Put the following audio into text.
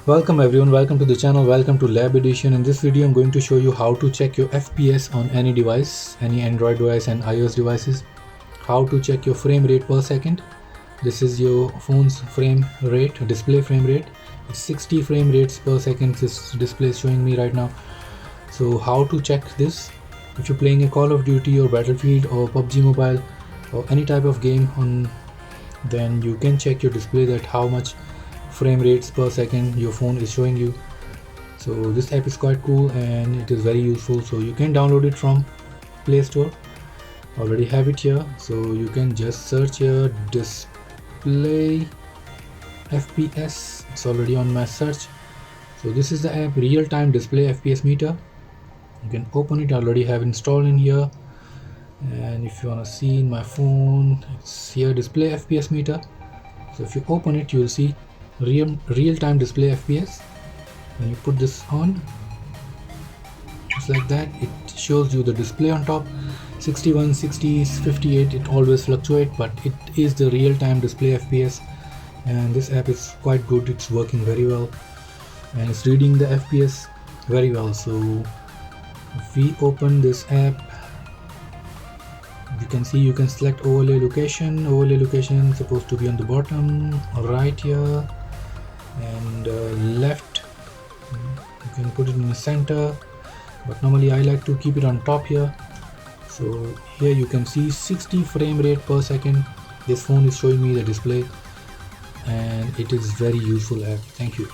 Welcome everyone, welcome to the channel, welcome to Lab Edition. In this video I'm going to show you how to check your FPS on any device, any Android device and iOS devices. How to check your frame rate per second. This is your phone's frame rate, display frame rate. It's 60 frame rates per second this display is showing me right now. So how to check this? If you're playing a Call of Duty or Battlefield or PUBG Mobile or any type of game on, then you can check your display that how much frame rates per second your phone is showing you. So this app is quite cool and it is very useful, so you can download it from Play Store. Already have it here, so you can just search here display FPS. It's already on my search. So this is the app, real-time display FPS meter. You can open it, I already have installed in here. And if you want to see in my phone, it's here, display FPS meter. So if you open it, you will see real-time display FPS. When you put this on, just like that, it shows you the display on top. 61, 60, 58, it always fluctuates, but it is the real-time display FPS. And this app is quite good, it's working very well and it's reading the FPS very well. So if we open this app, you can see you can select overlay location. Overlay location is supposed to be on the bottom right here, and left you can put it in the center, but normally I like to keep it on top here. So here you can see 60 frame rate per second. This phone is showing me the display and it is very useful app. Thank you.